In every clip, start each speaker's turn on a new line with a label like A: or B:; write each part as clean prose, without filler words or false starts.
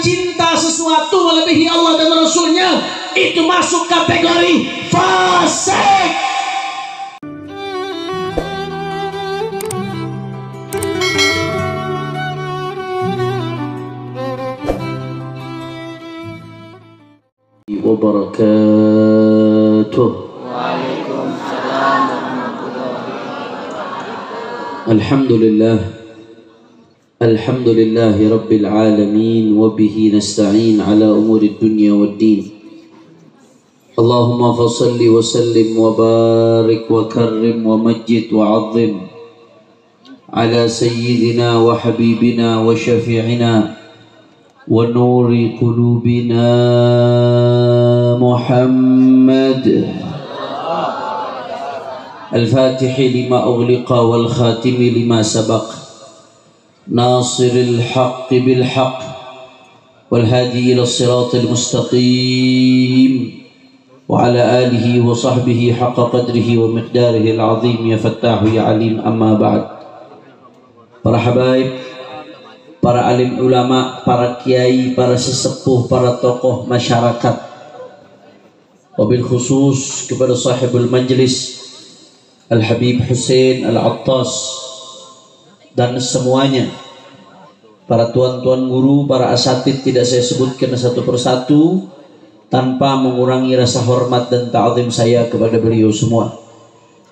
A: cinta sesuatu melebihi Allah dan Rasulnya, itu masuk kategori fasik. Wabarakatuh.
B: Waalaikumsalam warahmatullahi wabarakatuh.
A: Alhamdulillah. Alhamdulillahi Rabbil Alamin. Wabihi nasta'in ala umuri dunya wad din. Allahumma fasalli wa sallim wa barik wa karrim wa majid wa azim ala sayyidina wa habibina wa syafi'ina wa nuri qulubina Muhammad al-Fatihi lima ughliqa wal khatimi lima sabaq ناصر الحق بالحق والهادي إلى الصراط المستقيم وعلى آله وصحبه حق قدره ومقداره العظيم يا فتاح يا عليم. أما بعد. Para habaib, para alim ulama, para kiai, para sesepuh, para tokoh masyarakat, wabil khusus kepada sahibul majlis Al-Habib Hussein Al-Attas dan semuanya, para tuan-tuan guru, para asatid, tidak saya sebutkan satu persatu tanpa mengurangi rasa hormat dan ta'zim saya kepada beliau semua.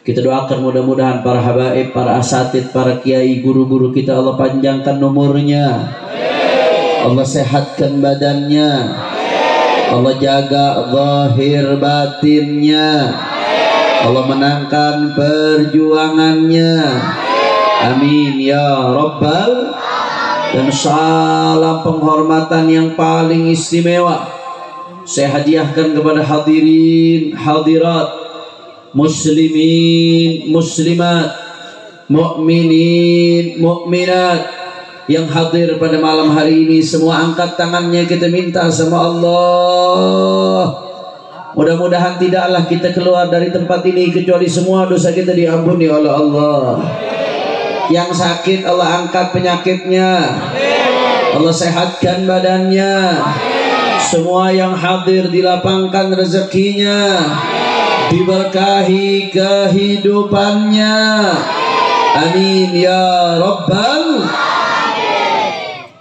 A: Kita doakan mudah-mudahan para habaib, para asatid, para kiai, guru-guru kita Allah panjangkan umurnya, Allah sehatkan badannya, Allah jaga zahir batinnya, Allah menangkan perjuangannya. Amin ya Rabbal. Dan salam penghormatan yang paling istimewa saya hadiahkan kepada hadirin hadirat, muslimin muslimat, mukminin mukminat yang hadir pada malam hari ini. Semua angkat tangannya, kita minta sama Allah, mudah-mudahan tidaklah kita keluar dari tempat ini kecuali semua dosa kita diampuni oleh Allah. Yang sakit Allah angkat penyakitnya, Allah sehatkan badannya. Semua yang hadir dilapangkan rezekinya, diberkahi kehidupannya. Amin ya Rabbal.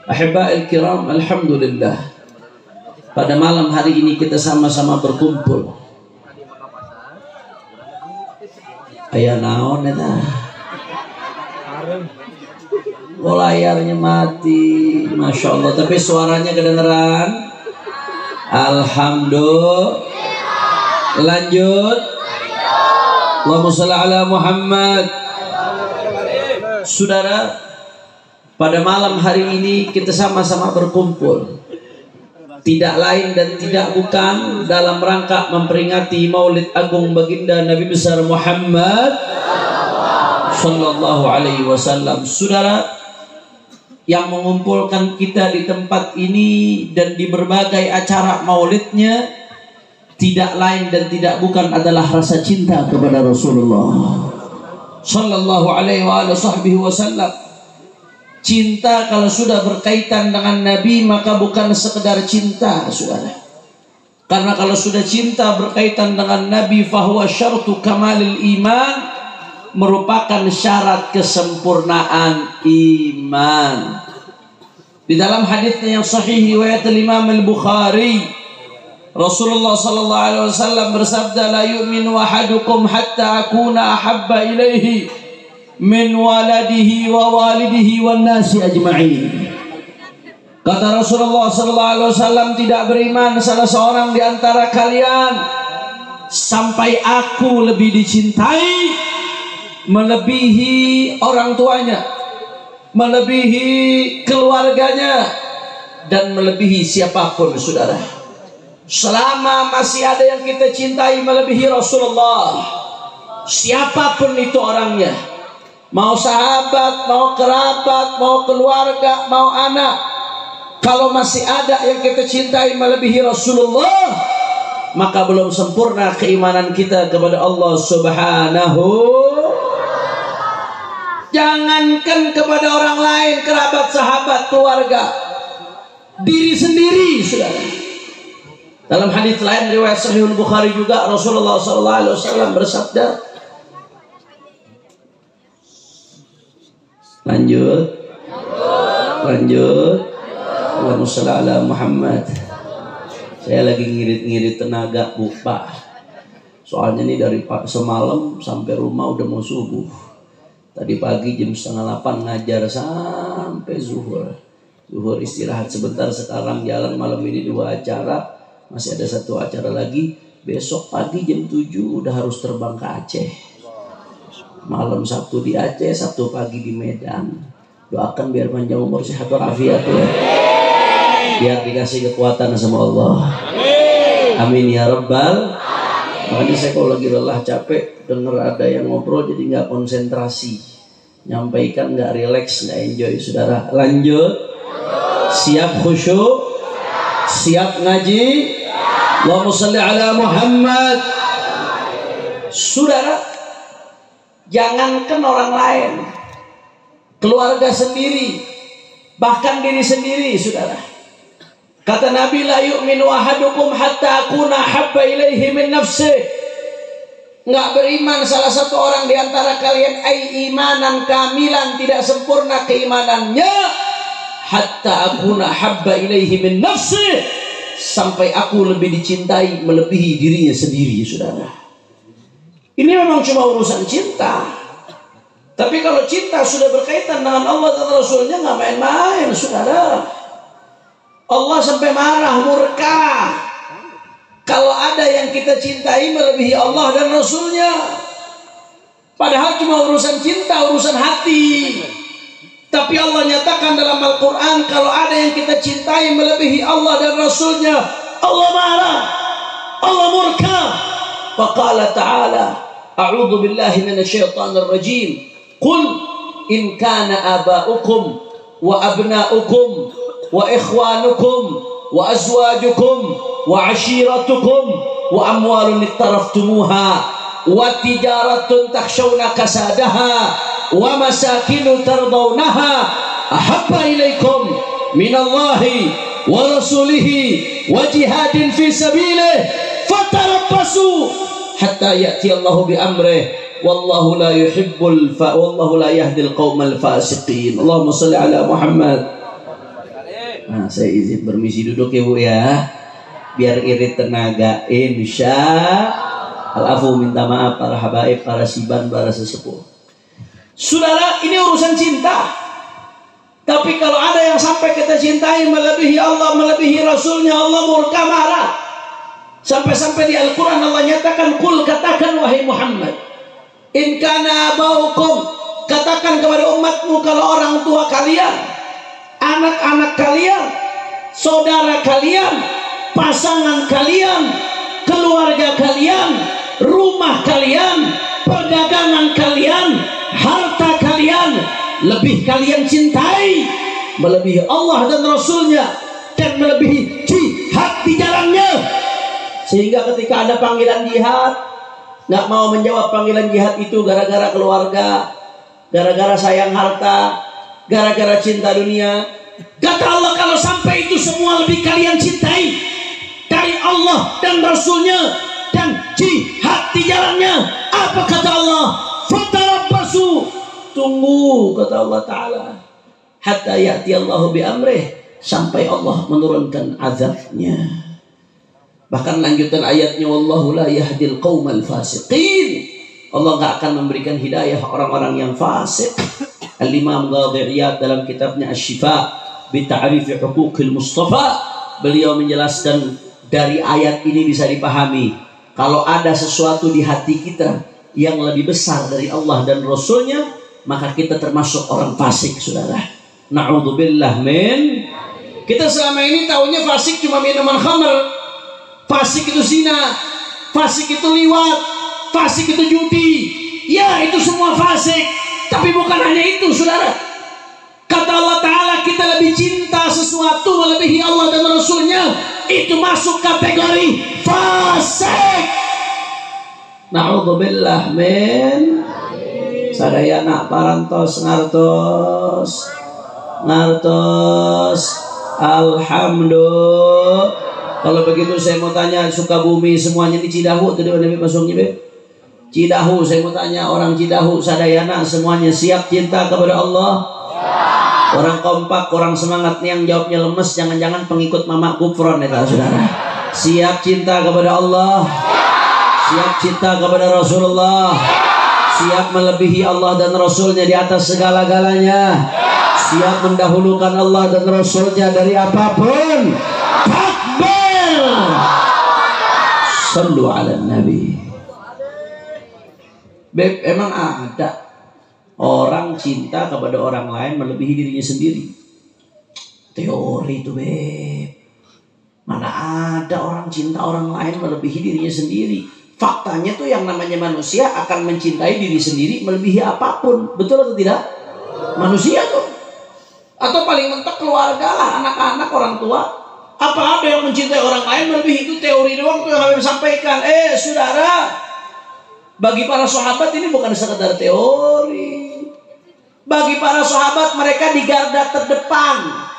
A: Ahibba'il kiram, alhamdulillah, pada malam hari ini kita sama-sama berkumpul. Aya naon eta? Oh, layarnya mati, masya Allah, tapi suaranya kedengeran. Alhamdulillah. Lanjut. Allahumma shalli ala Muhammad. Saudara, pada malam hari ini kita sama-sama berkumpul, tidak lain dan tidak bukan dalam rangka memperingati Maulid Agung Baginda Nabi besar Muhammad sallallahu alaihi wasallam. Saudara, yang mengumpulkan kita di tempat ini dan di berbagai acara maulidnya tidak lain dan tidak bukan adalah rasa cinta kepada Rasulullah sallallahu alaihi wasallam. Cinta kalau sudah berkaitan dengan Nabi maka bukan sekedar cinta, saudara. Karena kalau sudah cinta berkaitan dengan Nabi, fahuwa syartu kamalil iman, merupakan syarat kesempurnaan iman. Di dalam hadisnya yang sahih riwayat Imam Al-Bukhari, Rasulullah sallallahu alaihi wasallam bersabda, la yu'minu ahadukum hatta akuna ahabba ilaihi min waladihi wa walidihi wan nasi ajma'in. Kata Rasulullah sallallahu alaihi wasallam, tidak beriman salah seorang di antara kalian sampai aku lebih dicintai melebihi orang tuanya, melebihi keluarganya, dan melebihi siapapun, saudara. Selama masih ada yang kita cintai melebihi Rasulullah, siapapun itu orangnya, mau sahabat, mau kerabat, mau keluarga, mau anak, kalau masih ada yang kita cintai melebihi Rasulullah, maka belum sempurna keimanan kita kepada Allah Subhanahu. Jangankan kepada orang lain, kerabat, sahabat, keluarga, diri sendiri, saudara. Dalam hadis lain riwayat Sahih Bukhari juga, Rasulullah SAW bersabda, lanjut. Allahumma shalli ala Muhammad. Saya lagi ngirit-ngirit tenaga, Bu, Pak. Soalnya nih dari semalam sampai rumah udah mau subuh. Tadi pagi jam 7:30 ngajar sampai zuhur. Zuhur istirahat sebentar, sekarang jalan, malam ini 2 acara. Masih ada 1 acara lagi. Besok pagi jam 7 udah harus terbang ke Aceh. Malam Sabtu di Aceh, Sabtu pagi di Medan. Doakan biar panjang umur, sehat walafiat ya. Biar dikasih kekuatan sama Allah. Amin ya rabbal. Makanya saya kalau lagi lelah capek denger ada yang ngobrol jadi nggak konsentrasi, nyampaikan nggak rileks, nggak enjoy. Saudara, lanjut. Siap khusyuk, siap ngaji. Allahumma shalli ala Muhammad. Saudara, jangankan orang lain, keluarga sendiri, bahkan diri sendiri, saudara. Kata Nabi, la yu'minu ahadukum hatta akuna habba ilaihi min nafsih. Nggak beriman salah satu orang di antara kalian, ai imanan kamilan, tidak sempurna keimanannya, hatta akuna habba ilaihi min nafsih, sampai aku lebih dicintai melebihi dirinya sendiri, saudara. Ini memang cuma urusan cinta. Tapi kalau cinta sudah berkaitan dengan Allah dan Rasulnya, nggak main-main, saudara. Allah sampai marah, murka kalau ada yang kita cintai melebihi Allah dan Rasulnya. Padahal cuma urusan cinta, urusan hati. Tapi Allah nyatakan dalam Al-Quran, kalau ada yang kita cintai melebihi Allah dan Rasulnya, Allah marah, Allah murka. Faqala ta'ala, a'udhu billahi minasyaitanir rajim, qul in kana aba'ukum wa abna'ukum wa ikhwanukum wa azwajukum wa ashiratukum wa amwalun iktaraftumuha wa tijaratun takhshawna kasadaha wa masakinu tardawnaha ahabba ilaikum minallahi wa rasulihi wa jihadin fi sabilih fatarabbasu hatta ya'ti Allahu bi amrih wallahu la wallahu la yahdil qaumal fasiqin. Allahumma shalli ala Muhammad. Nah, saya izin permisi duduk ya, Bu ya, biar irit tenaga. Insya Allah, minta maaf para habaib, para siban, para sesepuh. Saudara, ini urusan cinta. Tapi kalau ada yang sampai kita cintai melebihi Allah, melebihi Rasulnya, Allah murka, marah. Sampai-sampai di Al-Quran Allah nyatakan, kul, katakan wahai Muhammad, in kana abaukum, katakan kepada umatmu, kalau orang tua kalian, anak-anak kalian, saudara kalian, pasangan kalian, keluarga kalian, rumah kalian, perdagangan kalian, harta kalian, lebih kalian cintai melebihi Allah dan Rasulnya, dan melebihi jihad di jalannya. Sehingga ketika ada panggilan jihad, nggak mau menjawab panggilan jihad itu gara-gara keluarga, gara-gara sayang harta, gara-gara cinta dunia. Kata Allah, kalau sampai itu semua lebih kalian cintai dari Allah dan Rasulnya dan jihad di jalannya, apa kata Allah? Fatarabbasu, tunggu, kata Allah Ta'ala, hatta ya'ti Allahu bi amrih, sampai Allah menurunkan azabnya. Bahkan lanjutan ayatnya, wallahu la yahdil qaumal fasiqin, Allah gak akan memberikan hidayah orang-orang yang fasik. Al-Imam Ghadiyat dalam kitabnya Asy-Syifa bi ta'rifi huquqil Mustafa, beliau menjelaskan dari ayat ini bisa dipahami kalau ada sesuatu di hati kita yang lebih besar dari Allah dan Rasulnya, maka kita termasuk orang fasik, saudara. Na'udzubillah min. Kita selama ini taunya fasik cuma minuman khamr, fasik itu zina, fasik itu liwat, fasik itu judi. Ya, itu semua fasik. Tapi bukan hanya itu, saudara. Kata Allah Ta'ala, kita lebih cinta sesuatu melebihi Allah dan Rasulnya, itu masuk kategori fasik. Na'udzubillah min. Sadaya nak parantos ngartos Alhamdulillah. Kalau begitu saya mau tanya, Sukabumi semuanya di Cidahu tadi Nabi masuknya, Beb? Cidahu, saya mau tanya orang Cidahu Sadayana semuanya siap cinta kepada Allah? Orang kompak, orang semangat nih yang jawabnya lemes, jangan-jangan pengikut Mama Gufron ya saudara. Siap cinta kepada Allah, siap cinta kepada Rasulullah, siap melebihi Allah dan Rasulnya di atas segala-galanya, siap mendahulukan Allah dan Rasulnya dari apapun. Takbir. Sallu ala Nabi. Beb, emang ada orang cinta kepada orang lain melebihi dirinya sendiri? Teori itu, Beb. Mana ada orang cinta orang lain melebihi dirinya sendiri? Faktanya tuh yang namanya manusia akan mencintai diri sendiri melebihi apapun. Betul atau tidak? Manusia tuh. Atau paling mentok keluarga lah, anak-anak, orang tua. Apa ada yang mencintai orang lain melebihi? Itu teori doang tuh yang kami sampaikan. Saudara, bagi para sahabat ini bukan sekedar teori. Bagi para sahabat, mereka di garda terdepan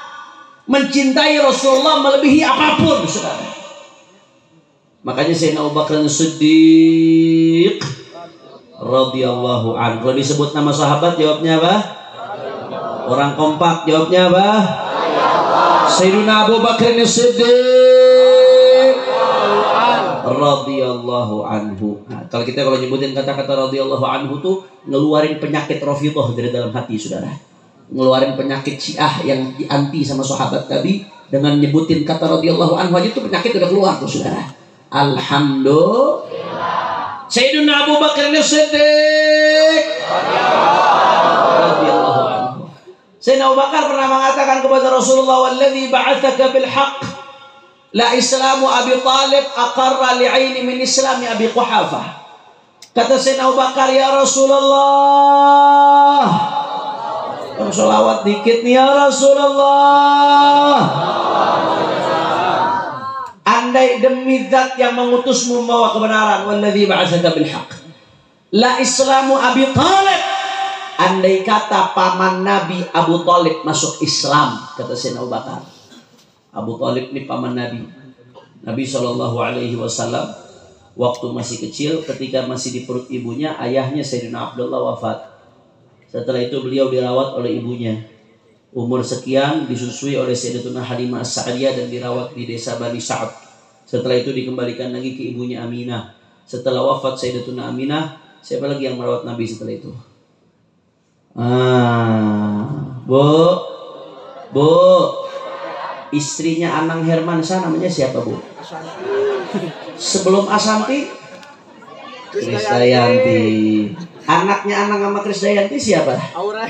A: mencintai Rasulullah melebihi apapun, saudara. Makanya Sayyidina Abu Bakar As-Siddiq radhiyallahu anhu. Kalau disebut nama sahabat jawabnya apa? Orang kompak jawabnya apa? Sayyidina Abu Bakar As-Siddiq radhiyallahu anhu. Nah, kalau nyebutin kata-kata radhiyallahu anhu tuh ngeluarin penyakit Rafidhah dari dalam hati, saudara. Ngeluarin penyakit Syiah yang anti sama sahabat Nabi dengan nyebutin kata radhiyallahu anhu aja tuh penyakit udah keluar tuh, saudara. Alhamdulillah. Sayyidina Abu Bakar As-Siddiq radhiyallahu anhu. Sayyidina Abu Bakar pernah mengatakan kepada Rasulullah, "Walladzi ba'atsaka bil haqq la islamu Abi Talib aqarra li'aini min islami Abi Quhafah." Kata Sayyidina Abu Bakar, "Ya Rasulullah." Sholawat dikit nih, ya Rasulullah. Andai demi zat yang mengutusmu membawa kebenaran, walladzi ba'atsaka bil haqq la islamu Abi Talib. Andai kata paman Nabi Abu Talib masuk Islam, kata Sayyidina Abu Bakar. Abu Talib ini paman Nabi. Nabi SAW waktu masih kecil, ketika masih di perut ibunya, ayahnya Sayyidina Abdullah wafat. Setelah itu beliau dirawat oleh ibunya. Umur sekian disusui oleh Sayyidatuna Halimah As-Sa'diyah dan dirawat di desa Bani Sa'ad. Setelah itu dikembalikan lagi ke ibunya Aminah. Setelah wafat Sayyidatuna Aminah, siapa lagi yang merawat Nabi setelah itu? Bu, istrinya Anang Hermansyah namanya siapa, Bu? Sebelum Asanti, Krisdayanti. Anaknya Anang sama Krisdayanti siapa?
B: Aurel.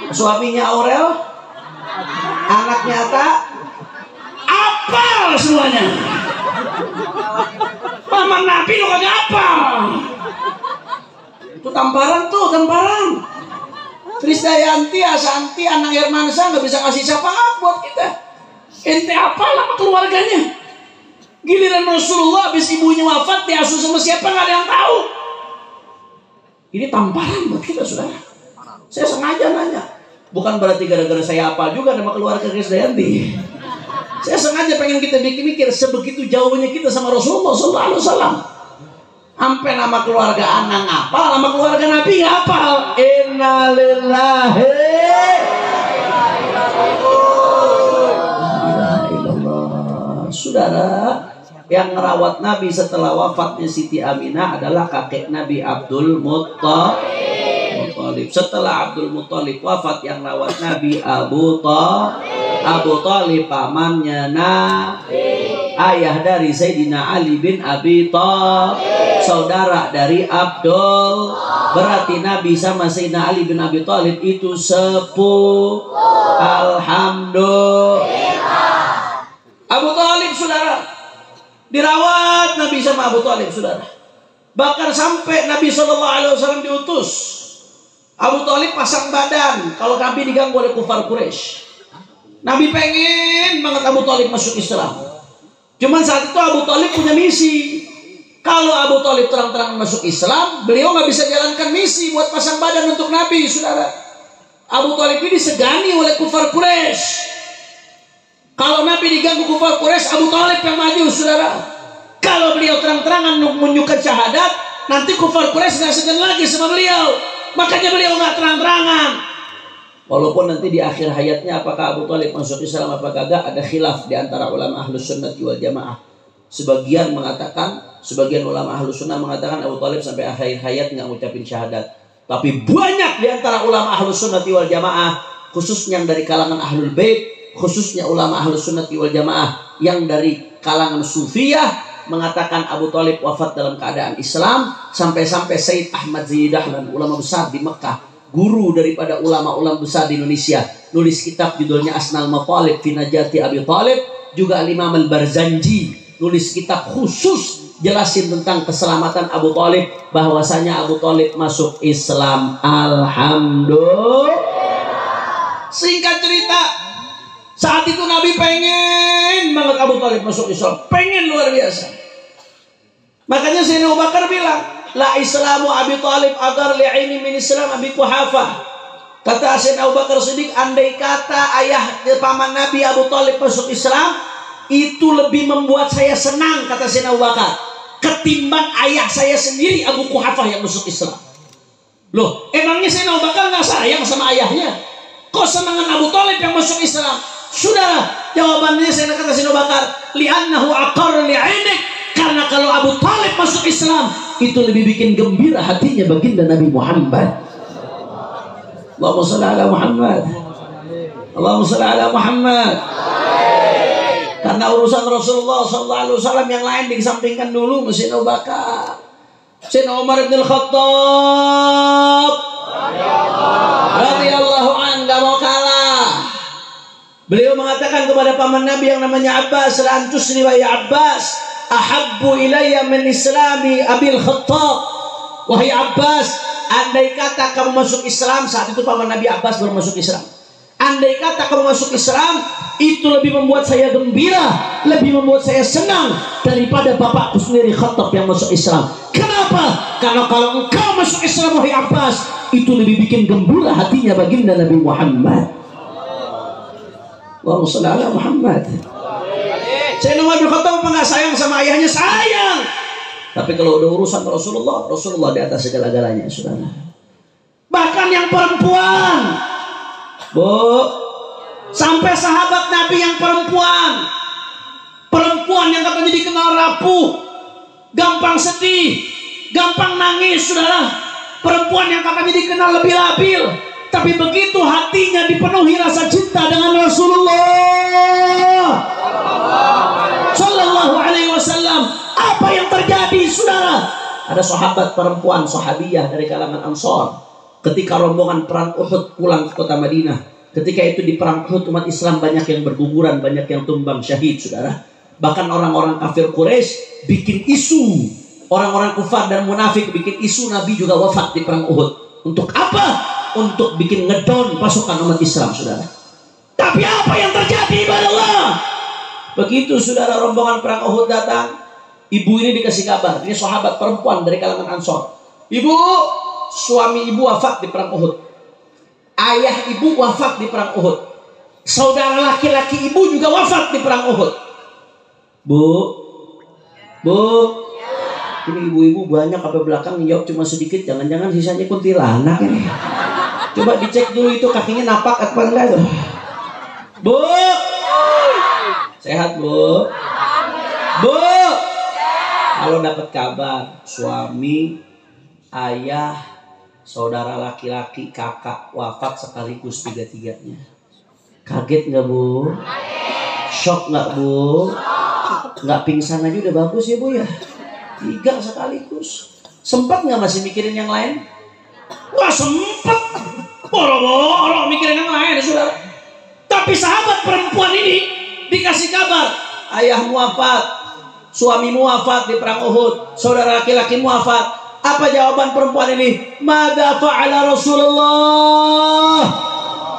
A: Suaminya Aurel. Anaknya Ata. Apal semuanya. Paman Nabi lo kagak apal. Itu tamparan tuh, tamparan. Krisdayanti, Asanti, Anang Hermansyah nggak bisa kasih syafaat buat kita. Ente apal nama keluarganya. Giliran Rasulullah habis ibunya wafat diasuh sama siapa nggak ada yang tahu. Ini tamparan buat kita, saudara. Saya sengaja nanya. Bukan berarti gara-gara saya apal juga nama keluarga Krisdayanti. Saya sengaja pengen kita mikir sebegitu jauhnya kita sama Rasulullah SAW. Sampai nama keluarga Anang apal, nama keluarga Nabi nggak apal. Innalillahi. Saudara, yang merawat Nabi setelah wafatnya Siti Aminah adalah kakek Nabi Abdul Muttalib. Setelah Abdul Muttalib wafat, yang merawat Nabi Abu Talib pamannya ayah dari Sayyidina Ali bin Abi Thalib, saudara dari Abdul. Berarti Nabi sama Sayyidina Ali bin Abi Thalib itu sepuh. Alhamdulillah. Abu Talib, saudara, dirawat Nabi sama Abu Talib, saudara. Bahkan sampai Nabi SAW diutus, Abu Talib pasang badan kalau Nabi diganggu oleh kufar Quraisy. Nabi pengen banget Abu Talib masuk Islam. Cuman saat itu Abu Talib punya misi. Kalau Abu Talib terang-terangan masuk Islam, beliau nggak bisa jalankan misi buat pasang badan untuk Nabi, saudara. Abu Talib ini disegani oleh kufar Quraisy. Nabi diganggu kufar Quraisy, Abu Thalib yang maju, saudara. Kalau beliau terang-terangan menunjukkan syahadat, nanti kufar Quraisy nggak segan lagi sama beliau. Makanya beliau nggak terang-terangan. Walaupun nanti di akhir hayatnya apakah Abu Thalib masuk Islam apa kagak, ada khilaf di antara ulama Ahlus Sunnah wal Jamaah. Sebagian ulama Ahlus Sunnah mengatakan Abu Thalib sampai akhir hayat nggak ngucapin syahadat. Tapi banyak di antara ulama Ahlus Sunnah wal Jamaah, khususnya yang dari kalangan Ahlul Bait, khususnya ulama Ahlus Sunnah wal Jamaah yang dari kalangan Sufiyah, mengatakan Abu Thalib wafat dalam keadaan Islam. Sampai-sampai Sayyid Ahmad Zaini Dahlan, ulama besar di Mekah, guru daripada ulama-ulama besar di Indonesia, nulis kitab judulnya Asnal Matalib fi Najati Abi Thalib. Juga Imam Al-Barzanji nulis kitab khusus jelasin tentang keselamatan Abu Thalib, bahwasanya Abu Thalib masuk Islam. Alhamdulillah. Singkat cerita, saat itu Nabi pengen banget Abu Thalib masuk Islam, pengen luar biasa. Makanya Sayyidina Abu Bakar bilang, la Islamu Abi Thalib agar li'ini min Islam Abi Quhafah. Kata Sayyidina Abu Bakar Siddiq, andai kata ayah paman Nabi Abu Thalib masuk Islam, itu lebih membuat saya senang, kata Sayyidina Abu Bakar, ketimbang ayah saya sendiri Abu Quhafah yang masuk Islam. Loh, emangnya Sayyidina Abu Bakar nggak sayang sama ayahnya? Kok senangan Abu Thalib yang masuk Islam? Sudah, jawabannya saya kata Sayyidina Abu Bakar, li'annahu aqarr li'ainik. Karena kalau Abu Thalib masuk Islam, itu lebih bikin gembira hatinya baginda Nabi Muhammad. Allahumma shalli ala Muhammad. Allahumma shalli ala Muhammad. Karena urusan Rasulullah SAW yang lain dikesampingkan dulu, Sayyidina Abu Bakar. Sayyidina Umar bin Khattab radhiyallahu anhu enggak mau kalah. Beliau mengatakan kepada paman Nabi yang namanya Abbas, la antusni wa ya Abbas, ahabbu ilayya min islami Abil Khattab. Wahai Abbas, andai kata kamu masuk Islam, saat itu paman Nabi Abbas baru masuk Islam, andai kata kamu masuk Islam, itu lebih membuat saya gembira, lebih membuat saya senang daripada bapakku sendiri Khattab yang masuk Islam. Kenapa? Karena kalau engkau masuk Islam, wahai Abbas, itu lebih bikin gembira hatinya baginda Nabi Muhammad. Allahumma shalli ala Muhammad. Sayyidina Umar bin Khattab nggak sayang sama ayahnya? Sayang. Tapi kalau udah urusan Rasulullah, Rasulullah di atas segala-galanya, saudara. Bahkan yang perempuan, Bu, sampai sahabat Nabi yang perempuan yang katanya dikenal rapuh, gampang sedih, gampang nangis, saudara. Perempuan yang katanya dikenal lebih labil, tapi begitu hatinya dipenuhi rasa cinta dengan Rasulullah Sallallahu Alaihi Wasallam, apa yang terjadi, saudara? Ada sahabat perempuan, sahabiyah dari kalangan Ansor, ketika rombongan perang Uhud pulang ke kota Madinah. Ketika itu di perang Uhud, umat Islam banyak yang berguguran, banyak yang tumbang syahid, saudara. Bahkan orang-orang kafir Quraisy bikin isu, orang-orang kufar dan munafik bikin isu Nabi juga wafat di perang Uhud. Untuk apa? Untuk bikin ngedown pasukan umat Islam, saudara. Tapi apa yang terjadi, ibadah Allah? Begitu saudara rombongan perang Uhud datang, ibu ini dikasih kabar, ini sahabat perempuan dari kalangan Ansor. Ibu, suami ibu wafat di perang Uhud. Ayah ibu wafat di perang Uhud. Saudara laki-laki ibu juga wafat di perang Uhud. Bu, ini ibu-ibu banyak apa belakang jawab cuma sedikit, jangan-jangan sisanya kuntilanak ini. Coba dicek dulu itu kakinya napak apa enggak tuh. Bu, sehat Bu? Bu, kalau dapat kabar suami, ayah, saudara laki-laki, kakak wafat sekaligus tiga-tiganya, kaget nggak Bu? Shock nggak Bu? Nggak pingsan aja udah bagus ya Bu ya? 3 sekaligus. Sempat nggak masih mikirin yang lain? Nggak sempet. Boro-boro mikirin yang lain, saudara. Tapi sahabat perempuan ini dikasih kabar, ayahmu wafat, suamimu wafat di perang Uhud, saudara laki-lakimu wafat. Apa jawaban perempuan ini? Mada fa'ala Rasulullah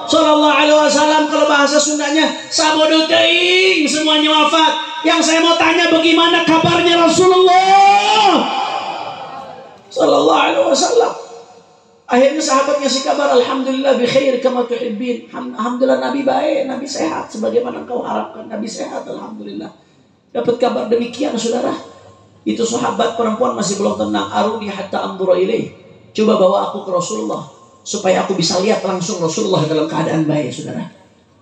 A: Sallallahu Alaihi Wasallam. Kalau bahasa Sundanya, sabodo teuing, semuanya wafat. Yang saya mau tanya, bagaimana kabarnya Rasulullah Sallallahu Alaihi Wasallam? Akhirnya sahabat ngasih kabar, alhamdulillah bi khair kama tuhibbin. Alhamdulillah Nabi baik, Nabi sehat sebagaimana engkau harapkan. Nabi sehat, alhamdulillah. Dapat kabar demikian, saudara. Itu sahabat perempuan masih belum tenang. Aruni hatta andura ilaih. Coba bawa aku ke Rasulullah supaya aku bisa lihat langsung Rasulullah dalam keadaan baik, saudara.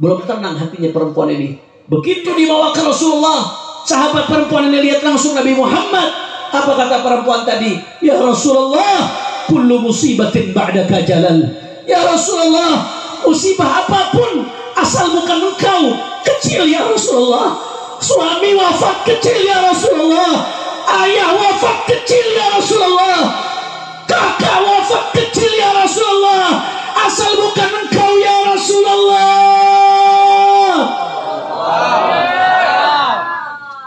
A: Belum tenang hatinya perempuan ini. Begitu dibawa ke Rasulullah, sahabat perempuan ini lihat langsung Nabi Muhammad. Apa kata perempuan tadi? Ya Rasulullah, kullu musibatin ba'daka jalal. Ya Rasulullah, musibah apapun asal bukan engkau kecil ya Rasulullah. Suami wafat kecil ya Rasulullah. Ayah wafat kecil ya Rasulullah. Kakak wafat kecil ya Rasulullah. Asal bukan engkau ya Rasulullah.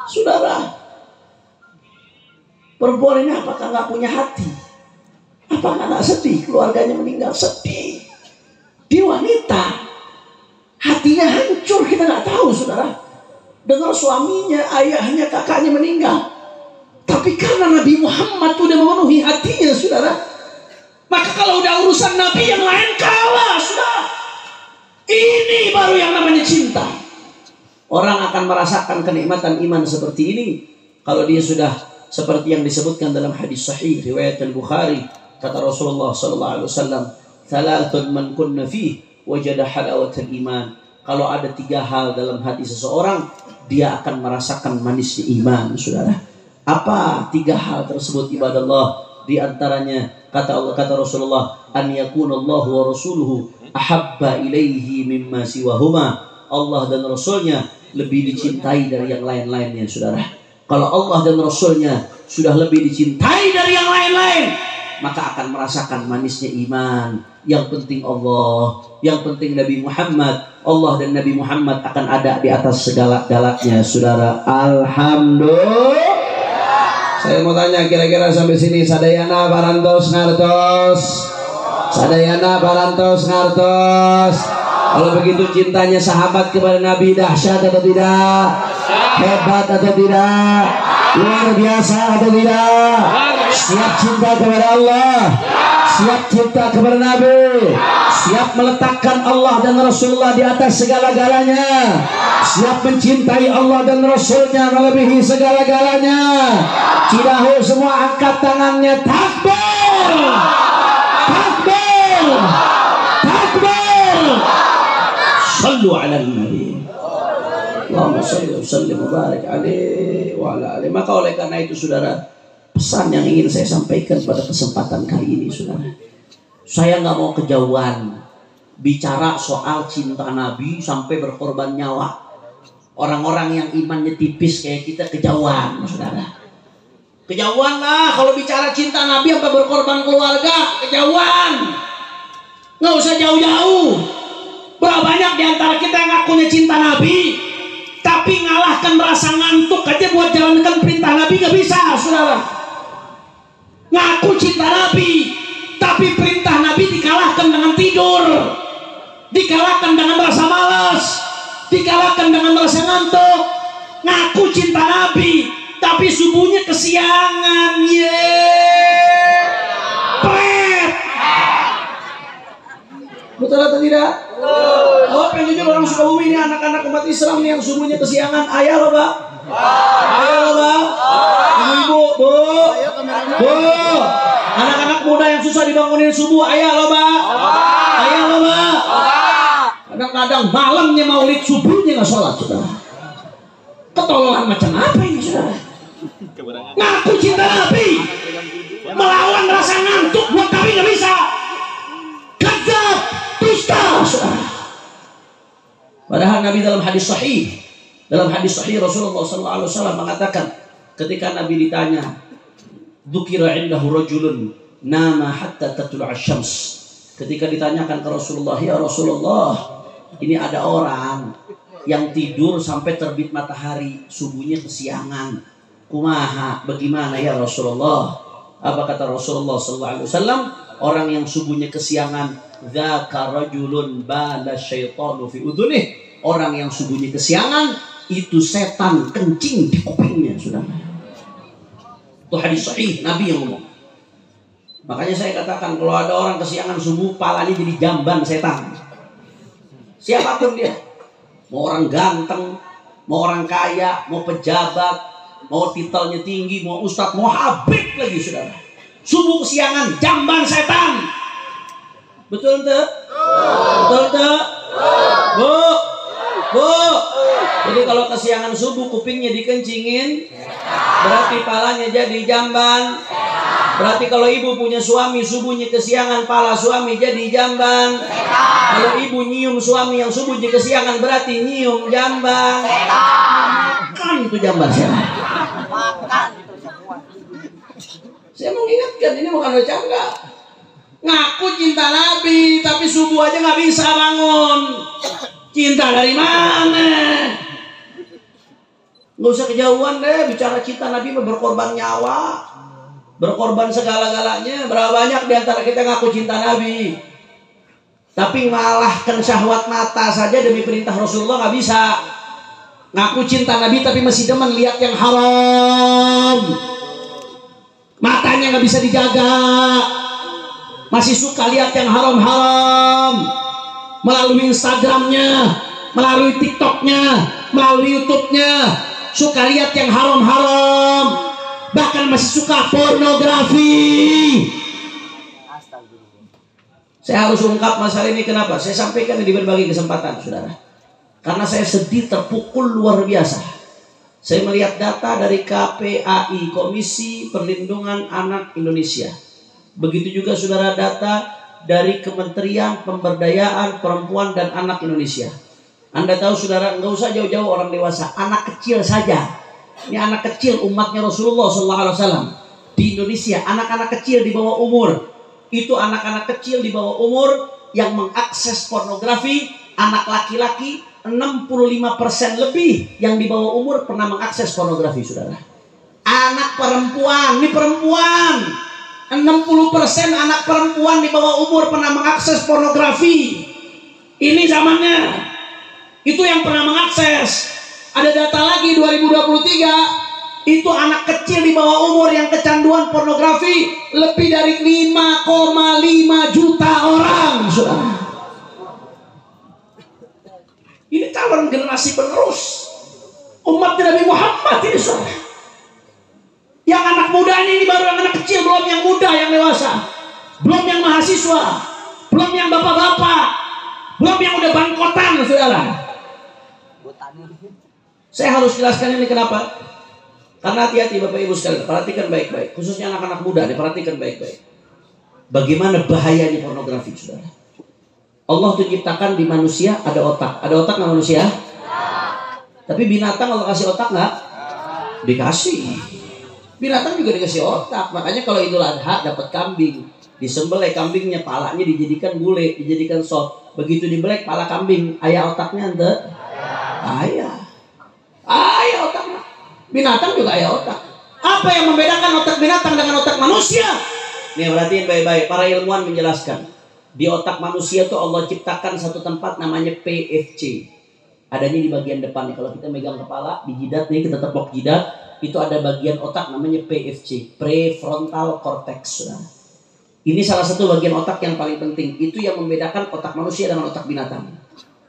A: Saudara, perempuan ini apakah nggak punya hati? Apakah nggak sedih? Keluarganya meninggal, sedih. Dia wanita, hatinya hancur, kita nggak tahu, saudara. Dengar suaminya, ayahnya, kakaknya meninggal. Tapi karena Nabi Muhammad sudah memenuhi hatinya, saudara. Maka kalau udah urusan Nabi, yang lain kalah, saudara. Ini baru yang namanya cinta. Orang akan merasakan kenikmatan iman seperti ini kalau dia sudah seperti yang disebutkan dalam hadis sahih riwayat Al-Bukhari. Kata Rasulullah sallallahu alaihi wasallam, "Thalathun man kunna fihi wajada halawatal iman." Kalau ada 3 hal dalam hati seseorang, dia akan merasakan manisnya iman, saudara. Apa 3 hal tersebut, ibadallah? Di antaranya kata Rasulullah, an yakunallahu wa rasuluhu ahabba ilaihi mimma siwahuma. Allah dan Rasulnya lebih dicintai dari yang lain-lainnya, saudara. Kalau Allah dan Rasulnya sudah lebih dicintai dari yang lain-lain, maka akan merasakan manisnya iman. Yang penting Allah, yang penting Nabi Muhammad. Allah dan Nabi Muhammad akan ada di atas segala-galanya, saudara. Alhamdulillah. Saya mau tanya, kira-kira sampai sini sadayana parantos ngartos? Sadayana parantos ngartos? Kalau begitu cintanya sahabat kepada Nabi dahsyat atau tidak? Hebat atau tidak? Luar biasa atau tidak? Siap cinta kepada Allah, siap cinta kepada Nabi, siap meletakkan Allah dan Rasulullah di atas segala-galanya, siap mencintai Allah dan Rasulnya melebihi segala-galanya. Cidahu semua angkat tangannya. Takbir, takbir, takbir. Sallu ala Nabi. Allahumma salli wa sallim wa barik alaihi wa ala alihi. Maka oleh karena itu, saudara, pesan yang ingin saya sampaikan pada kesempatan kali ini, saudara, saya nggak mau kejauhan bicara soal cinta Nabi sampai berkorban nyawa. Orang-orang yang imannya tipis kayak kita kejauhan, saudara. Kejauhan lah kalau bicara cinta Nabi sampai berkorban keluarga, kejauhan. Nggak usah jauh-jauh. Berapa banyak di antara kita yang ngakunya cinta Nabi, tapi ngalahkan rasa ngantuk aja buat jalankan perintah Nabi nggak bisa, saudara. Ngaku cinta Nabi, tapi perintah Nabi dikalahkan dengan tidur, dikalahkan dengan rasa malas, dikalahkan dengan rasa ngantuk. Ngaku cinta Nabi, tapi subuhnya kesiangan, pret. Betul atau tidak? Oh, pengen orang Sukabumi ini, anak-anak umat Islam ini yang subuhnya kesiangan. Ayah loh, Pak. Ayah loh, Pak. Ibu-ibu, Bu. Bu. Anak-anak muda yang susah dibangunin subuh, ayah loh, Pak. Ayah loh, Pak. Kadang-kadang malamnya maulid, subuhnya nggak sholat, saudara. Ketololan macam apa ini, saudara? Ngaku cinta Nabi, melawan rasa ngantuk buat Nabi nggak bisa. Kadzab, dusta, saudara. Padahal Nabi dalam hadis sahih Rasulullah SAW mengatakan, ketika Nabi ditanya, dzukira indahu rajulun nama hatta tatlu'a asy-syams. Ketika ditanyakan ke Rasulullah, ya Rasulullah, ini ada orang yang tidur sampai terbit matahari, subuhnya kesiangan. Kumaha, bagaimana ya Rasulullah? Apa kata Rasulullah SAW? Orang yang subuhnya kesiangan, dzaka rajulun bala syaitanu fi udhunih. Orang yang subuhnya kesiangan, itu setan kencing di kupingnya, saudara. Itu hadis sahih, Nabi yang ngomong. Makanya saya katakan kalau ada orang kesiangan subuh, palanya jadi jamban setan. Siapapun dia, mau orang ganteng, mau orang kaya, mau pejabat, mau titelnya tinggi, mau ustadz, mau habib lagi saudara. Subuh kesiangan, jamban setan. Betul tuh? Betul tuh? Bu, bu. Jadi kalau kesiangan subuh kupingnya dikencingin, berarti palanya jadi jamban. Berarti kalau ibu punya suami subuhnya kesiangan, pala suami jadi jamban. Kalau ibu nyium suami yang subuhnya kesiangan, berarti nyium jamban. Makan itu jamban saya. Saya mengingatkan, ini bukan bercanda. Ngaku cinta Nabi, tapi subuh aja nggak bisa bangun. Cinta dari mana? Nggak usah kejauhan deh, bicara cinta Nabi berkorban nyawa, berkorban segala-galanya. Berapa banyak di antara kita ngaku cinta Nabi, tapi mengalahkan syahwat mata saja demi perintah Rasulullah nggak bisa. Ngaku cinta Nabi tapi masih demen lihat yang haram, matanya nggak bisa dijaga, masih suka lihat yang haram-haram melalui Instagramnya, melalui TikToknya, melalui YouTube-nya, suka lihat yang haram-haram, bahkan masih suka pornografi. Saya harus ungkap masalah ini. Kenapa? Saya sampaikan di berbagai kesempatan, saudara. Karena saya sedih, terpukul luar biasa. Saya melihat data dari KPAI, Komisi Perlindungan Anak Indonesia. Begitu juga saudara data dari Kementerian Pemberdayaan Perempuan dan Anak Indonesia. Anda tahu saudara, nggak usah jauh-jauh orang dewasa, anak kecil saja. Ini anak kecil umatnya Rasulullah SAW di Indonesia, anak-anak kecil di bawah umur. Itu anak-anak kecil di bawah umur yang mengakses pornografi. Anak laki-laki 65% lebih yang di bawah umur pernah mengakses pornografi, saudara. Anak perempuan, ini perempuan, 60% anak perempuan di bawah umur pernah mengakses pornografi. Ini zamannya. Itu yang pernah mengakses. Ada data lagi 2023, itu anak kecil di bawah umur yang kecanduan pornografi lebih dari 5,5 juta orang, saudara. Ini calon generasi penerus umat Nabi Muhammad ini, saudara. Yang anak muda ini baru yang anak kecil, belum yang muda, yang dewasa, belum yang mahasiswa, belum yang bapak-bapak, belum yang udah bangkotan, saudara. Saya harus jelaskan ini kenapa? Karena hati-hati Bapak Ibu sekalian, perhatikan baik-baik, khususnya anak-anak muda, diperhatikan baik-baik. Bagaimana bahayanya pornografi, saudara? Allah tuh ciptakan di manusia ada otak nggak manusia? Tapi binatang kalau kasih otak nggak? Dikasih. Binatang juga dikasih otak. Makanya kalau Idul Adha dapat kambing, disembelih kambingnya, palanya dijadikan gulai, dijadikan sop. Begitu dibelek pala kambing, ayah otaknya ente? Ayah otaknya. Binatang juga ayah otak. Apa yang membedakan otak binatang dengan otak manusia? Nih perhatiin baik-baik. Para ilmuwan menjelaskan, di otak manusia tuh Allah ciptakan satu tempat namanya PFC. Adanya di bagian depan nih. Kalau kita megang kepala di jidat nih, kita tepok jidat, itu ada bagian otak namanya PFC, prefrontal cortex. Ini salah satu bagian otak yang paling penting. Itu yang membedakan otak manusia dengan otak binatang.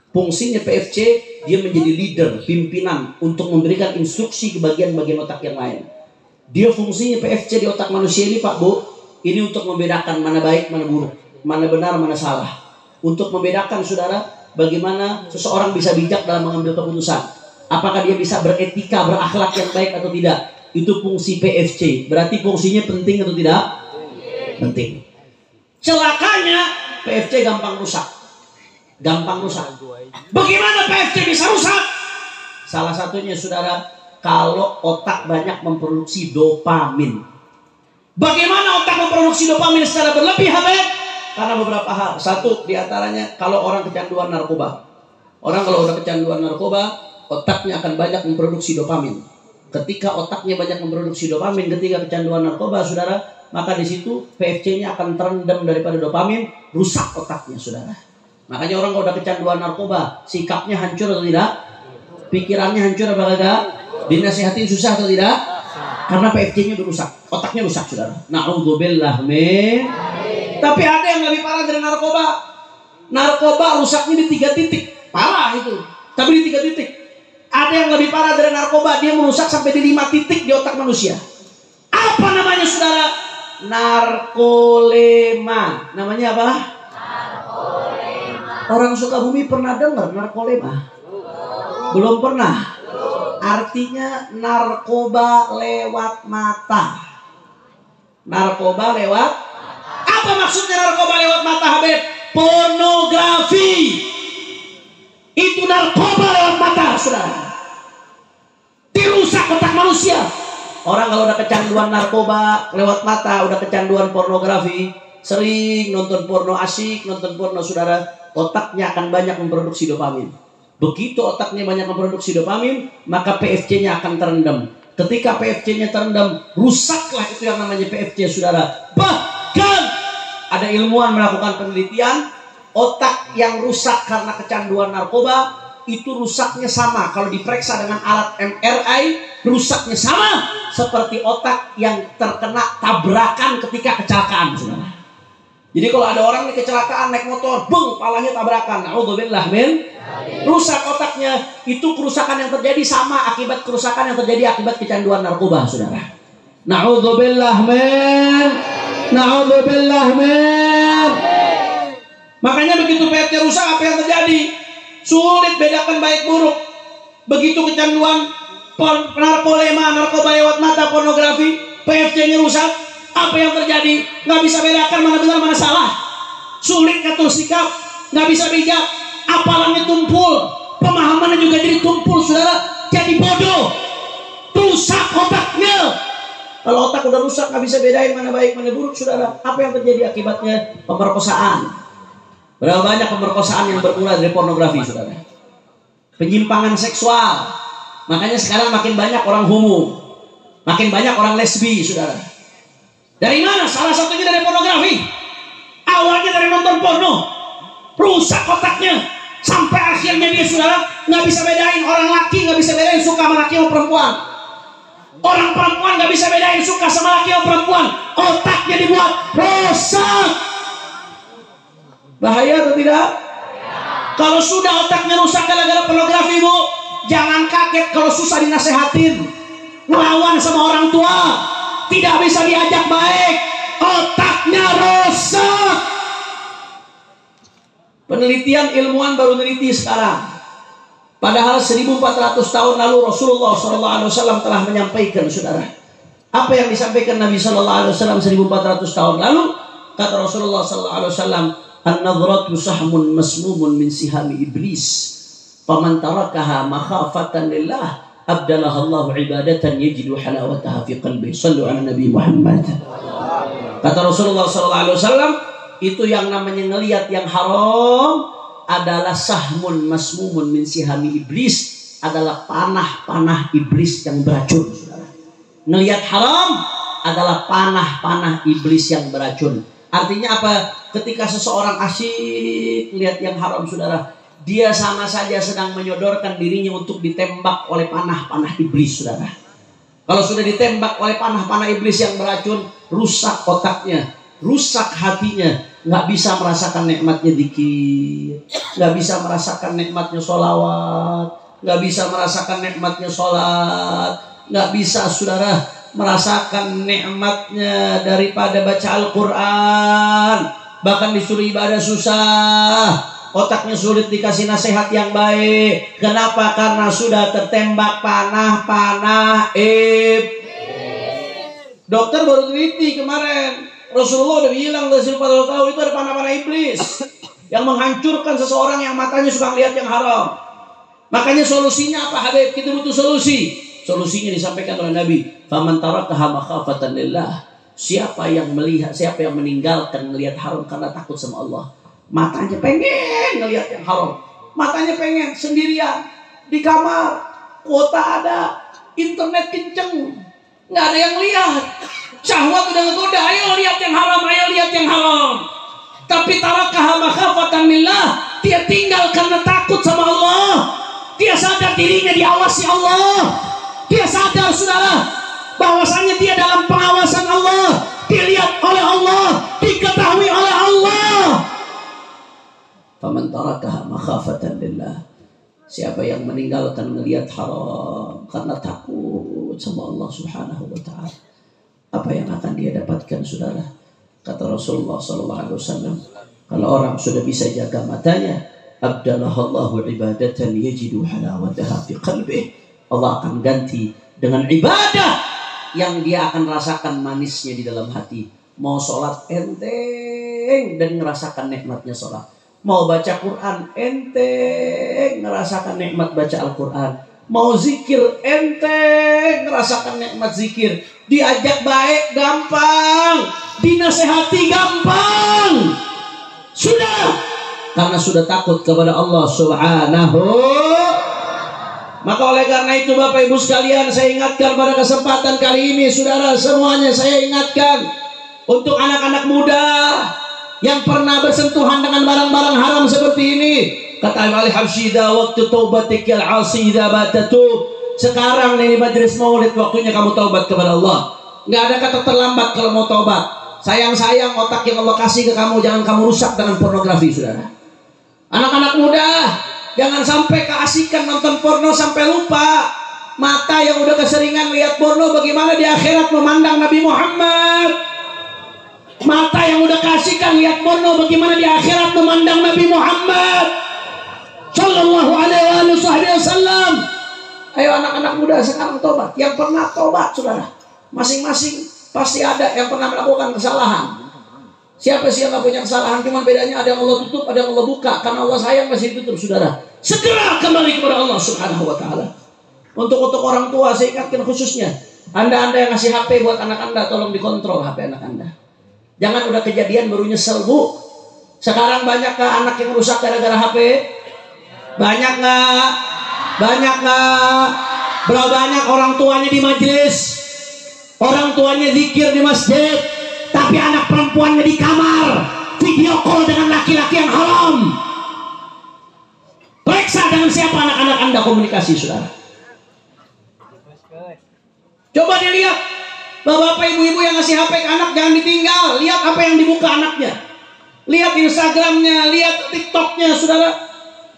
A: Fungsinya PFC, dia menjadi leader, pimpinan untuk memberikan instruksi ke bagian-bagian otak yang lain. Dia fungsinya PFC di otak manusia ini, Pak Bu, ini untuk membedakan mana baik, mana buruk, mana benar, mana salah. Untuk membedakan, saudara, bagaimana seseorang bisa bijak dalam mengambil keputusan. Apakah dia bisa beretika, berakhlak yang baik atau tidak. Itu fungsi PFC. Berarti fungsinya penting atau tidak? Penting. Celakanya PFC gampang rusak. Bagaimana PFC bisa rusak? Salah satunya, saudara, kalau otak banyak memproduksi dopamin. Bagaimana otak memproduksi dopamin secara berlebih, Habib? Karena beberapa hal. Satu diantaranya, kalau orang kecanduan narkoba. Orang kalau udah kecanduan narkoba, otaknya akan banyak memproduksi dopamin. Ketika otaknya banyak memproduksi dopamin, ketika kecanduan narkoba, saudara, maka di situ PFC-nya akan terendam daripada dopamin, rusak otaknya, saudara. Makanya orang kalau udah kecanduan narkoba, sikapnya hancur atau tidak? Pikirannya hancur apa enggak? Dinasihatin susah atau tidak? Karena PFC-nya udah rusak, otaknya rusak, saudara. Na'udzubillah min. Tapi ada yang lebih parah dari narkoba. Narkoba rusaknya di 3 titik, parah itu. Tapi di 3 titik. Ada yang lebih parah dari narkoba, dia merusak sampai di 5 titik di otak manusia. Apa namanya, saudara? Narkolema. Namanya apa? Narkolema. Orang Sukabumi pernah dengar narkolema? Belum pernah. Artinya narkoba lewat mata. Narkoba lewat. Apa maksudnya narkoba lewat mata, Habib? Pornografi. Itu narkoba lewat mata, saudara. Dirusak otak manusia. Orang kalau udah kecanduan narkoba lewat mata, udah kecanduan pornografi, sering nonton porno asik, nonton porno, saudara, otaknya akan banyak memproduksi dopamin. Begitu otaknya banyak memproduksi dopamin, maka PFC-nya akan terendam. Ketika PFC-nya terendam, rusaklah itu yang namanya PFC, saudara. Bahkan ada ilmuwan melakukan penelitian, otak yang rusak karena kecanduan narkoba itu rusaknya sama. Kalau diperiksa dengan alat MRI, rusaknya sama seperti otak yang terkena tabrakan ketika kecelakaan, saudara. Jadi kalau ada orang nih kecelakaan naik motor, beng, palanya tabrakan, na'udzubillah min, rusak otaknya. Itu kerusakan yang terjadi sama akibat kerusakan yang terjadi akibat kecanduan narkoba, saudara. Na'udzubillah min, na'udzubillah min. Makanya begitu PFC rusak, apa yang terjadi? Sulit bedakan baik buruk. Begitu kecanduan narkoba lewat mata, pornografi, PFC-nya rusak, apa yang terjadi? Nggak bisa bedakan mana benar mana salah. Sulit ngatur sikap, nggak bisa bijak, apalannya tumpul, pemahamannya juga jadi tumpul, saudara, jadi bodoh, rusak otaknya. Kalau otak udah rusak, nggak bisa bedain mana baik mana buruk, saudara. Apa yang terjadi akibatnya? Pemerkosaan. Berapa banyak pemerkosaan yang bermula dari pornografi, saudara? Penyimpangan seksual. Makanya sekarang makin banyak orang homo, makin banyak orang lesbi, saudara. Dari mana? Salah satunya dari pornografi. Awalnya dari nonton porno, rusak otaknya sampai akhirnya dia, saudara, nggak bisa bedain orang laki, nggak bisa bedain suka sama laki sama perempuan. Orang perempuan nggak bisa bedain suka sama laki sama perempuan. Otaknya dibuat rusak. Bahaya atau tidak? Kalau sudah otaknya rusak gara-gara pornografi, Bu, jangan kaget kalau susah dinasehatin, ngelawan sama orang tua, tidak bisa diajak baik, otaknya rusak. Penelitian ilmuwan baru neliti sekarang. Padahal 1400 tahun lalu Rasulullah SAW telah menyampaikan, saudara. Apa yang disampaikan Nabi SAW 1400 tahun lalu? Kata Rasulullah SAW, an-nadhratu sahmun masmumun min sihami iblis, faman tarakaha makhafatan lillah abdalah Allah ibadatan yajidu halawataha fi qalbi. Sallu ala Nabi Muhammad. Kata Rasulullah SAW, itu yang namanya ngelihat yang haram adalah sahmun masmumun min sihami iblis, adalah panah-panah iblis yang beracun, saudara. Ngelihat haram adalah panah-panah iblis yang beracun. Artinya apa? Ketika seseorang asyik lihat yang haram, saudara, dia sama saja sedang menyodorkan dirinya untuk ditembak oleh panah-panah iblis, saudara. Kalau sudah ditembak oleh panah-panah iblis yang beracun, rusak otaknya, rusak hatinya, nggak bisa merasakan nikmatnya zikir, nggak bisa merasakan nikmatnya sholawat, nggak bisa merasakan nikmatnya sholat, nggak bisa, saudara, merasakan nikmatnya daripada baca Al-Quran. Bahkan disuruh ibadah susah, otaknya sulit dikasih nasihat yang baik. Kenapa? Karena sudah tertembak panah-panah Dokter baru teliti kemarin, Rasulullah udah bilang dari 1400 tahun itu ada panah-panah iblis yang menghancurkan seseorang yang matanya suka lihat yang haram. Makanya solusinya apa, Habib? Kita butuh solusi. Solusinya disampaikan oleh Nabi, faman tarakaha makhafatan lillah. Siapa yang melihat, siapa yang meninggalkan melihat haram karena takut sama Allah, matanya pengen ngelihat yang haram, matanya pengen sendirian di kamar, kuota ada, internet kenceng, nggak ada yang lihat, syahwat udah ngegoda, ayo lihat yang haram, ayo lihat yang haram. Tapi tarakaha makhafatan lillah, dia tinggal karena takut sama Allah. Dia sadar dirinya diawasi Allah. Dia sadar, saudara, bahwasanya dia dalam pengawasan Allah, dilihat oleh Allah, diketahui oleh Allah. Faman tarakaha makhafatan lillah, siapa yang meninggalkan melihat haram karena takut sama Allah Subhanahu wa taala, apa yang akan dia dapatkan, saudara? Kata Rasulullah sallallahu alaihi wasallam, kalau orang sudah bisa jaga matanya, abdalahu ibadatan yajidu halawataha fi qalbih, Allah akan ganti dengan ibadah yang dia akan rasakan manisnya di dalam hati. Mau sholat enteng dan ngerasakan nikmatnya sholat, mau baca Quran enteng ngerasakan nikmat baca Al-Quran, mau zikir enteng ngerasakan nikmat zikir, diajak baik gampang, dinasehati gampang. Sudah, karena sudah takut kepada Allah Subhanahu. Maka oleh karena itu Bapak Ibu sekalian, saya ingatkan pada kesempatan kali ini, saudara semuanya, saya ingatkan untuk anak-anak muda yang pernah bersentuhan dengan barang-barang haram seperti ini. Kata Imam Al-Habsyidah, waktu taubatikal asida batatu. Sekarang nih majelis maulid, waktunya kamu taubat kepada Allah. Nggak ada kata terlambat kalau mau taubat. Sayang-sayang otak yang Allah kasih ke kamu jangan kamu rusak dengan pornografi, saudara. Anak-anak muda, jangan sampai keasikan nonton porno sampai lupa. Mata yang udah keseringan lihat porno, bagaimana di akhirat memandang Nabi Muhammad? Mata yang udah keasikan lihat porno, bagaimana di akhirat memandang Nabi Muhammad Sallallahu alaihi wasallam? Ayo anak-anak muda sekarang tobat. Yang pernah tobat, saudara, masing-masing pasti ada yang pernah melakukan kesalahan. Siapa sih yang gak punya kesalahan? Cuma bedanya ada yang Allah tutup, ada yang Allah buka. Karena Allah sayang masih tutup, saudara. Segera kembali kepada Allah Subhanahu wa ta'ala. Untuk orang tua saya ingatkan khususnya, Anda yang ngasih HP buat anak Anda, tolong dikontrol HP anak Anda. Jangan udah kejadian baru nyesel, Bu. Sekarang banyakkah anak yang rusak gara-gara HP? Banyak nggak? Banyak nggak? Berapa banyak orang tuanya di majelis, orang tuanya zikir di masjid, tapi anak perempuannya di kamar video call dengan laki-laki yang haram. Periksa dengan siapa anak-anak Anda komunikasi, saudara. Coba dilihat, bapak ibu-ibu yang ngasih HP ke anak jangan ditinggal. Lihat apa yang dibuka anaknya, lihat Instagramnya, lihat TikToknya, saudara.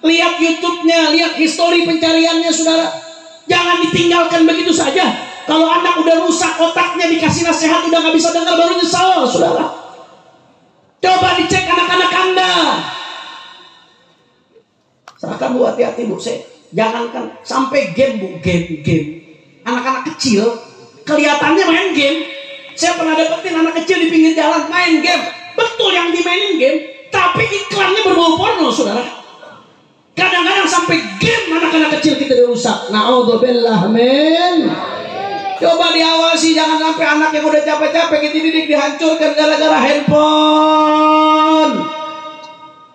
A: Lihat YouTube-nya, lihat histori pencariannya, saudara. Jangan ditinggalkan begitu saja. Kalau anak udah rusak otaknya, dikasih nasihat udah gak bisa dengar, baru nyesal, saudara. Coba dicek anak-anak Anda. Silakan Bu, hati-hati Bu. Jangankan sampai game Bu, game. Anak-anak kecil kelihatannya main game. Saya pernah dapetin anak kecil di pinggir jalan main game. Betul yang dimainin game, tapi iklannya berbau porno, saudara. Kadang-kadang sampai game anak-anak kecil kita dirusak. Na'udzubillah min. Coba diawasi, jangan sampai anak yang udah capek-capek kita didik dihancurkan gara-gara handphone.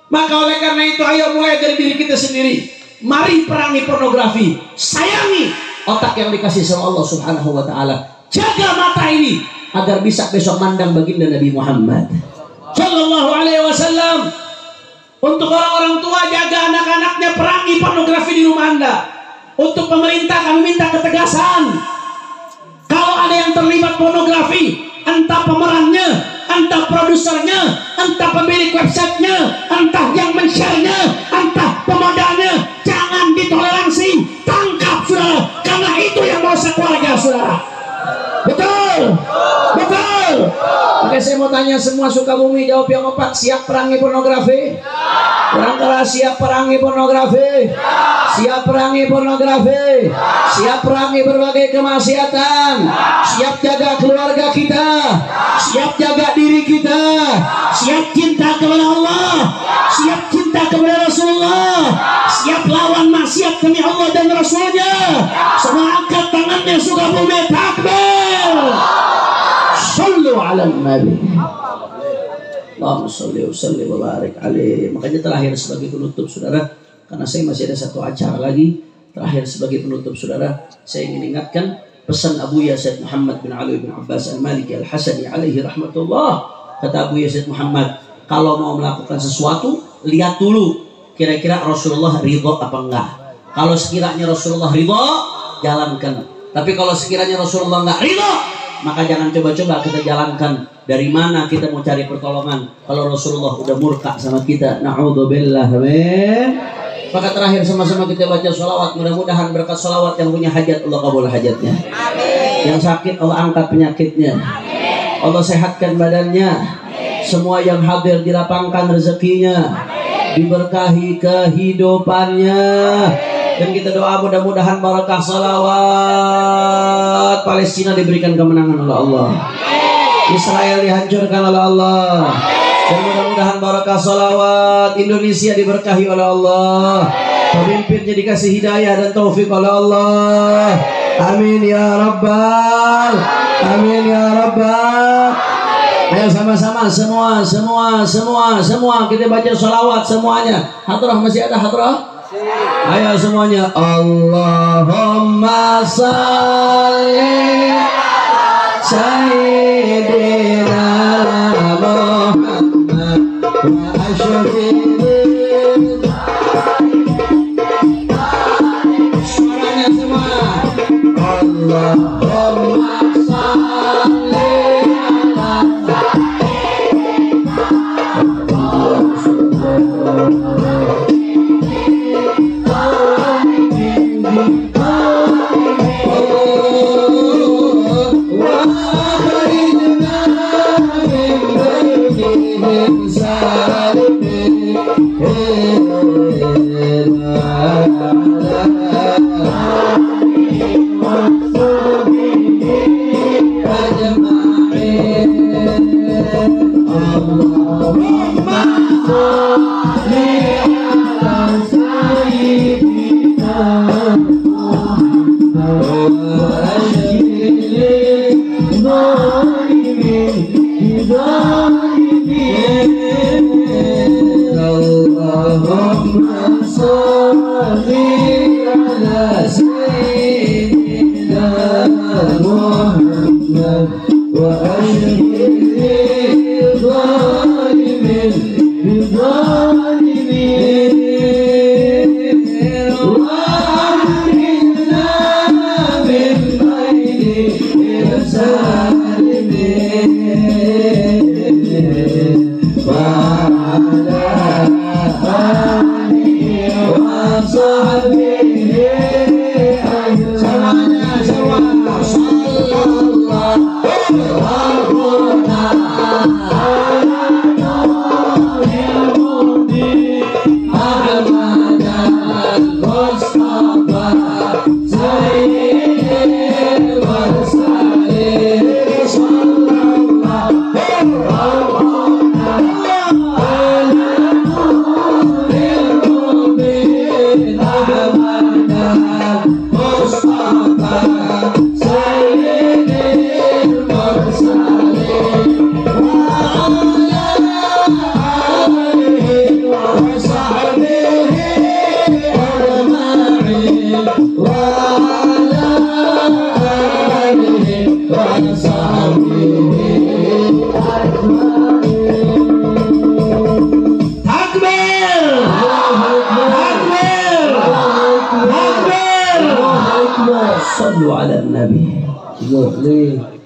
A: Maka oleh karena itu, ayo mulai dari diri kita sendiri. Mari perangi pornografi. Sayangi otak yang dikasih sama Allah Subhanahu wa ta'ala. Jaga mata ini agar bisa besok mandang baginda Nabi Muhammad Sallallahu alaihi wasallam. Untuk orang-orang tua, jaga anak-anaknya, perangi pornografi di rumah Anda. Untuk pemerintah kami minta ketegasan. Kalau ada yang terlibat pornografi, entah pemerannya, entah produsernya, entah pemilik websitenya, entah yang men-share-nya, entah pemodalnya, jangan ditoleransi. Tangkap, saudara, karena itu yang merusak keluarga, saudara. Betul, betul. Oke, saya mau tanya semua Sukabumi, jawab yang opat. Siap perangi pornografi? Kurang keras, siap perangi pornografi? Siap perangi pornografi? Siap perangi berbagai kemaksiatan? Siap jaga keluarga kita? Siap jaga diri kita? Siap cinta kepada Allah? Siap cinta kepada Rasulullah? Siap lawan maksiat demi Allah dan Rasulnya? Semua angkat tangannya Sukabumi, takbir! Sallu ala Nabi. Allahumma salli wa sallim wa barik alaihi. Makanya terakhir sebagai penutup, saudara, karena saya masih ada satu acara lagi. Terakhir sebagai penutup, saudara, saya ingin ingatkan pesan Abu Yazid Muhammad bin Ali bin Abbas Al-Maliki Al-Hasani alaihi rahmatullah. Kata Abu Yazid Muhammad, kalau mau melakukan sesuatu, lihat dulu kira-kira Rasulullah ridho apa enggak. Kalau sekiranya Rasulullah ridho, jalankan. Tapi kalau sekiranya Rasulullah nggak ridho, maka jangan coba-coba kita jalankan. Dari mana kita mau cari pertolongan kalau Rasulullah udah murka sama kita? Na'udzubillah. Amin. Maka terakhir sama-sama kita baca sholawat. Mudah-mudahan berkat sholawat yang punya hajat Allah kabul hajatnya. Amin. Yang sakit Allah angkat penyakitnya. Amin. Allah sehatkan badannya. Amin. Semua yang hadir dilapangkan rezekinya. Amin. Diberkahi kehidupannya. Amin. Dan kita doa mudah-mudahan barakah salawat Palestina diberikan kemenangan oleh Allah, Israel dihancurkan oleh Allah, dan mudah-mudahan barakah salawat Indonesia diberkahi oleh Allah, pemimpinnya dikasih hidayah dan taufik oleh Allah. Amin ya Rabbal, amin ya Rabbal. Ayo sama-sama semua kita baca salawat semuanya. Hadrah masih ada hadrah? Ayo semuanya. Allahumma salli ala sayyidina Muhammad wa asyrafil suaranya semua. Allahumma salli ala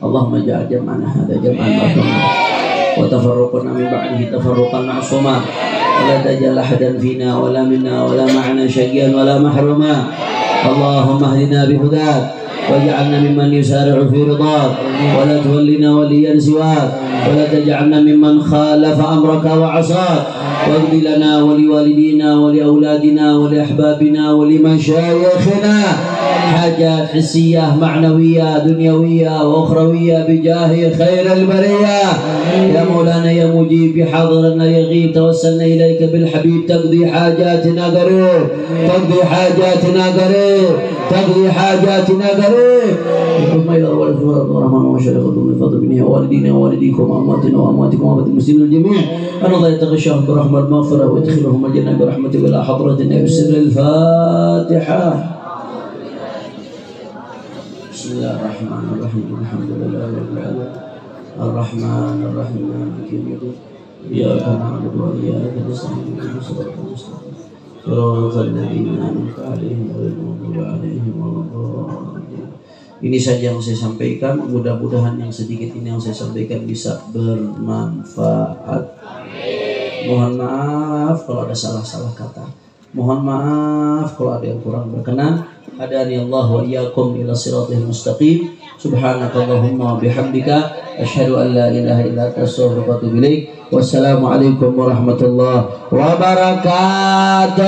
A: اللهم اجعل جمعنا هذا جمعا مرحوما وتفرقنا من بعده تفرقا معصوما ولا تجعل احدا فينا ولا منا ولا معنا شقيا ولا محروما. اللهم اهدنا بهداك واجعلنا ممن يسارع في رضاك ولا تولنا وليا سواك ولا تجعلنا ممن خالف امرك وعصاك واغفر لنا ولوالدينا ولأولادنا ولأحبابنا ولمشايخنا حاجات حسية معنوية دنيوية وأخروية بجاه خير البرية. يا مولانا يا مجيب بحضرنا يغيب توسلنا إليك بالحبيب تقضي حاجاتنا قريب تقضي حاجاتنا قريب تقضي حاجاتنا قريب. ثم إلى الرحمن وشرقكم من فضل منه والدينا ووالديكم وأمواتنا وأمواتكم وأموات المسلمين الجميع أن الله يتغشاهم برحمة المغفرة ويدخلهم الجنة برحمته إلى حضرة النبي بسر الفاتحة. بسم الله الرحمن الرحيم الحمد لله رب العالمين الرحمن الرحيم مالك يوم الدين إياك نعبد وإياك نستعين اهدنا الصراط المستقيم صراط الذين أنعمت عليهم غير المغضوب عليهم ولا الضالين Ini saja yang saya sampaikan. Mudah-mudahan yang sedikit ini yang saya sampaikan bisa bermanfaat. Mohon maaf kalau ada salah-salah kata. Mohon maaf kalau ada yang kurang berkenan. Hadani Allah wa iyyakum ila siratal mustaqim. Subhanakallahumma bihamdika asyhadu an la ilaha illa anta astaghfiruka wa atubu ilaik. Wassalamualaikum warahmatullahi wabarakatuh.